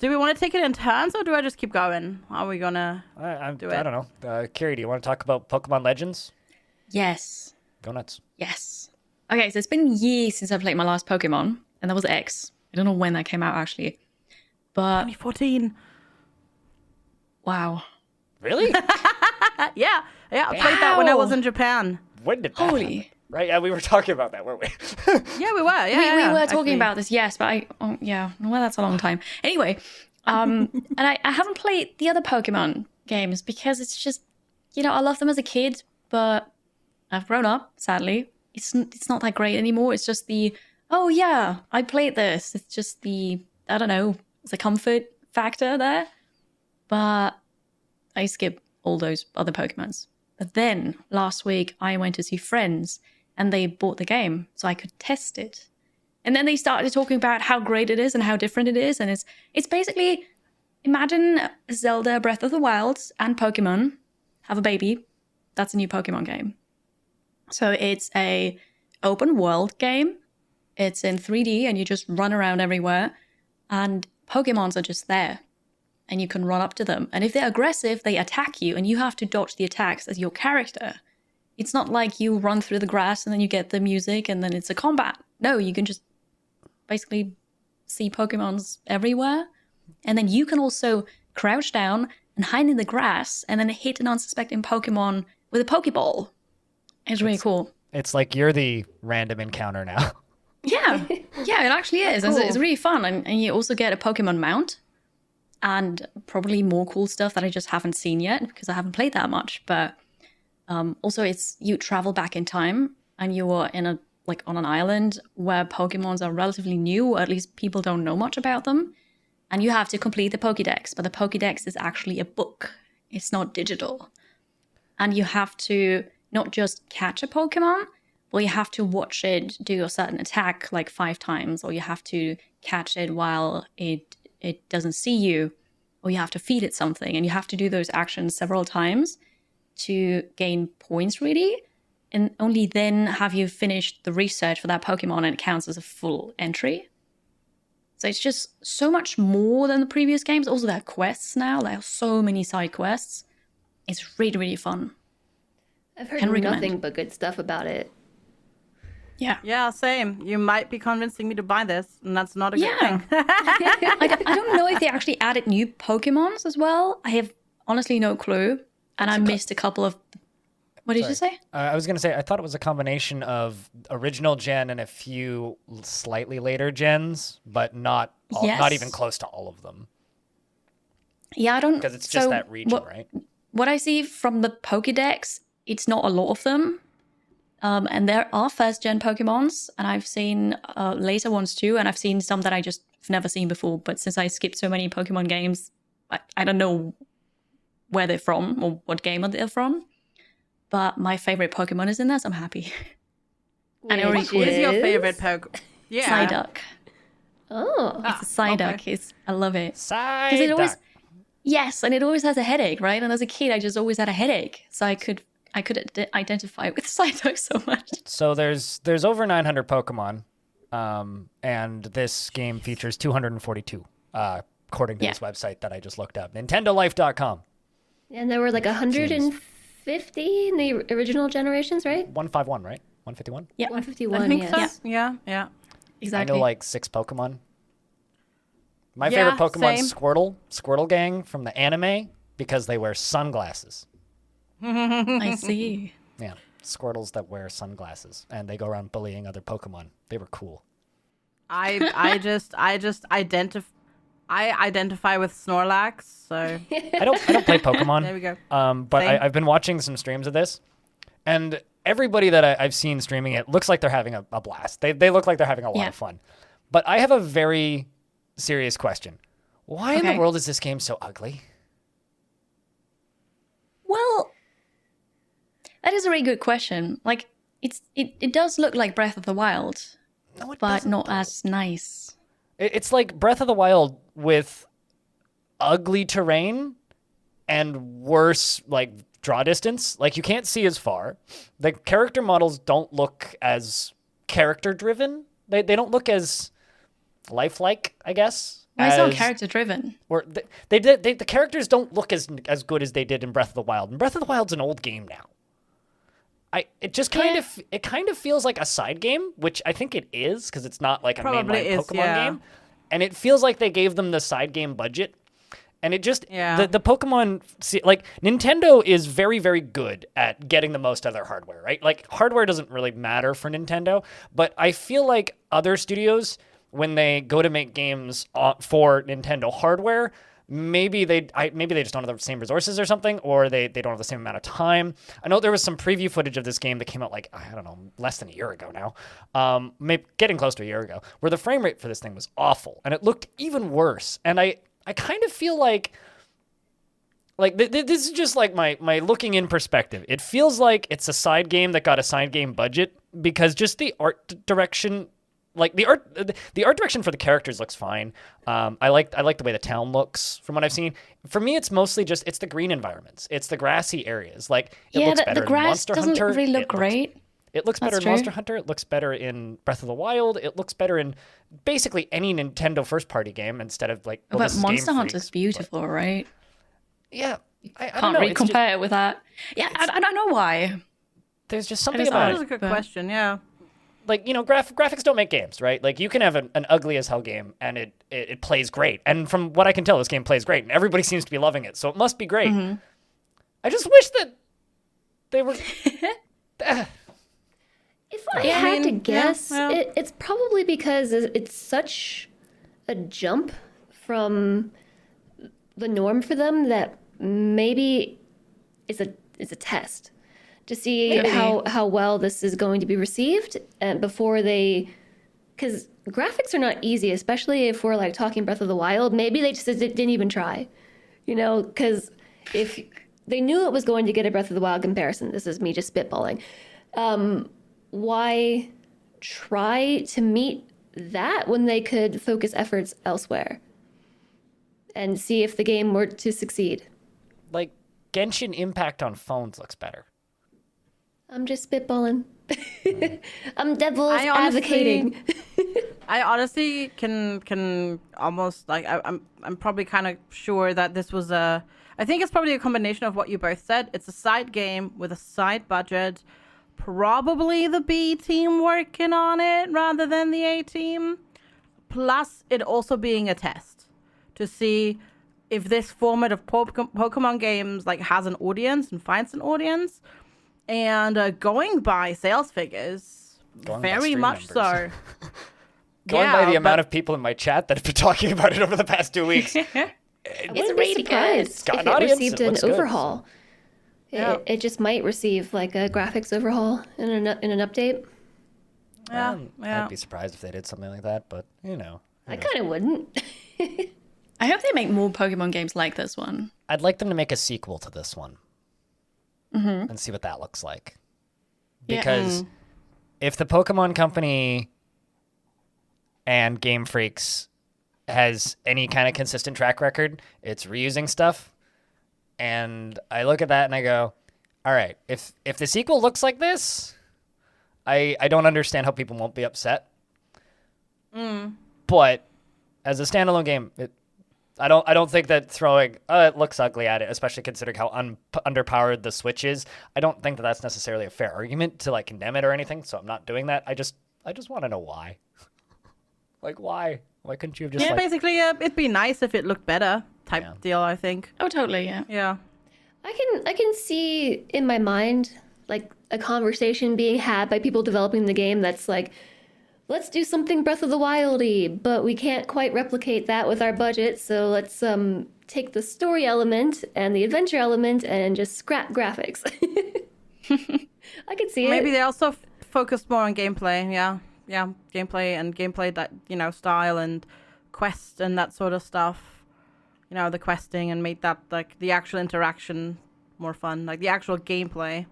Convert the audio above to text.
Do we want to take it in turns, or do I just keep going? Are we gonna do it? I don't know. Carrie, do you want to talk about Pokemon Legends? Yes. Go nuts. Yes. Okay, so it's been years since I played my last Pokemon, and that was X. I don't know when that came out, actually. But 2014. Wow. Really? Yeah, I played that when I was in Japan. When did that Holy. happen? Right, yeah, we were talking about that, weren't we? Yeah, we were. We were talking about this, yes, but well, that's a long time. Anyway, and I haven't played the other Pokemon games because it's just, I love them as a kid, but I've grown up, sadly. It's not that great anymore. It's just I played this. It's just I don't know, it's a comfort factor there. But I skip all those other Pokemons. But then last week I went to see friends and they bought the game so I could test it. And then they started talking about how great it is and how different it is. And it's basically, imagine Zelda Breath of the Wild and Pokemon have a baby. That's a new Pokemon game. So it's a open world game. It's in 3D and you just run around everywhere. And Pokemons are just there. And you can run up to them. And if they're aggressive, they attack you and you have to dodge the attacks as your character. It's not like you run through the grass and then you get the music and then it's a combat. No, you can just basically see Pokemons everywhere. And then you can also crouch down and hide in the grass and then hit an unsuspecting Pokemon with a Pokeball. It's really cool. It's like you're the random encounter now. Yeah, it actually is. Cool. It's really fun. And you also get a Pokemon mount and probably more cool stuff that I just haven't seen yet because I haven't played that much. But also it's you travel back in time and you are on an island where Pokemons are relatively new, or at least people don't know much about them. And you have to complete the Pokédex, but the Pokédex is actually a book. It's not digital. And you have to not just catch a Pokemon, but you have to watch it do a certain attack like 5 times, or you have to catch it while it doesn't see you, or you have to feed it something. And you have to do those actions several times to gain points, really. And only then have you finished the research for that Pokemon and it counts as a full entry. So it's just so much more than the previous games. Also, there are quests now. There are so many side quests. It's really, really fun. I've heard nothing but good stuff about it. Yeah. Yeah, same. You might be convincing me to buy this, and that's not a good thing. I don't know if they actually added new Pokemons as well. I have honestly no clue. And I missed a couple of... What did you say? I was going to say, I thought it was a combination of original gen and a few slightly later gens, but not even close to all of them. Yeah, I don't... Because it's just that region, right? What I see from the Pokédex, it's not a lot of them. And there are first-gen Pokemons, and I've seen later ones too, and I've seen some that I just have never seen before. But since I skipped so many Pokemon games, I don't know where they're from or what game they're from. But my favorite Pokemon is in there, so I'm happy. And what is your favorite Pokemon? Yeah. Psyduck. Oh. It's a Psyduck. Okay. I love it. Psyduck. Yes, and it always has a headache, right? And as a kid, I just always had a headache. So I could identify with Psyduck so much. So there's over 900 Pokemon, and this game features 242, according to this website that I just looked up, NintendoLife.com. And there were like 150 in the original generations, right? 151, right? 151? Yeah. 151, I think yes. so. Yeah. Exactly. I know like 6 Pokemon. My favorite Pokemon's same. Squirtle gang from the anime, because they wear sunglasses. I see. Yeah, Squirtles that wear sunglasses, and they go around bullying other Pokemon. They were cool. I just identify with Snorlax, so I don't play Pokemon. there we go. But Same. I've been watching some streams of this, and everybody that I've seen streaming it looks like they're having a blast. They look like they're having a lot of fun. But I have a very serious question. Why in the world is this game so ugly? Well, that is a really good question. Like, it does look like Breath of the Wild, but not as nice. It's like Breath of the Wild with ugly terrain and worse, like, draw distance. Like, you can't see as far. The character models don't look as character-driven. They don't look as lifelike, I guess. It's not as character driven. or the characters don't look as good as they did in Breath of the Wild. And Breath of the Wild's an old game now. It just kind of feels like a side game, which I think it is because it's not like a mainline Pokemon game. And it feels like they gave them the side game budget. And it just the Pokemon, like Nintendo is very, very good at getting the most out of their hardware, right? Like hardware doesn't really matter for Nintendo, but I feel like other studios, when they go to make games for Nintendo hardware, maybe they just don't have the same resources or something, or they don't have the same amount of time. I know there was some preview footage of this game that came out like, I don't know, less than a year ago now, maybe getting close to a year ago, where the frame rate for this thing was awful, and it looked even worse. And I kind of feel like this is just like my looking in perspective. It feels like it's a side game that got a side game budget because just the art direction. Like the art direction for the characters looks fine. I like the way the town looks from what I've seen. For me, it's mostly just it's the green environments, it's the grassy areas. Like it looks better the grass in Monster doesn't Hunter. really look great. It looks better in Monster Hunter. It looks better in Breath of the Wild. It looks better in basically any Nintendo first-party game instead of like. Well, but Monster Hunter's beautiful, right? Yeah, I can't don't know. really compare it with that. Yeah, I don't know why. There's just something about it. That is a good question. Yeah. Like, you know, graphics don't make games, right? Like, you can have an ugly as hell game, and it plays great. And from what I can tell, this game plays great, and everybody seems to be loving it, so it must be great. Mm-hmm. I just wish that they were... If I had to guess, it's probably because it's such a jump from the norm for them that maybe it's a test to see how well this is going to be received before they, because graphics are not easy, especially if we're like talking Breath of the Wild. Maybe they just didn't even try, you know, because if they knew it was going to get a Breath of the Wild comparison, this is me just spitballing, why try to meet that when they could focus efforts elsewhere and see if the game were to succeed? Like, Genshin Impact on phones looks better. I'm just spitballing. I'm devil's advocating. I honestly can almost like I'm probably kind of sure that this was I think it's probably a combination of what you both said. It's a side game with a side budget, probably the B team working on it rather than the A team, plus it also being a test to see if this format of Pokemon games like has an audience and finds an audience. And going by sales figures, very much so. Going by the amount of people in my chat that have been talking about it over the past 2 weeks. It's really surprised if it received an overhaul. It just might receive like a graphics overhaul in an update. Yeah, I'd be surprised if they did something like that, but you know. I kind of wouldn't. I hope they make more Pokemon games like this one. I'd like them to make a sequel to this one. Mm-hmm. And see what that looks like. Because if the Pokemon Company and Game Freaks has any kind of consistent track record, it's reusing stuff. And I look at that and I go, all right, if the sequel looks like this, I don't understand how people won't be upset. But as a standalone game, I don't think that throwing it looks ugly at it, especially considering how underpowered the Switch is. I don't think that that's necessarily a fair argument to like condemn it or anything. So I'm not doing that. I just want to know why. Like why? Why couldn't you have just? Yeah, basically, it'd be nice if it looked better. Type deal, I think. Oh, totally. Yeah. Yeah. I can see in my mind like a conversation being had by people developing the game that's like, let's do something Breath of the Wild-y, but we can't quite replicate that with our budget, so let's take the story element and the adventure element and just scrap graphics. I could see Maybe they also focused more on gameplay, yeah, gameplay that, you know, style and quest and that sort of stuff. You know, the questing, and made that like the actual interaction more fun, like the actual gameplay.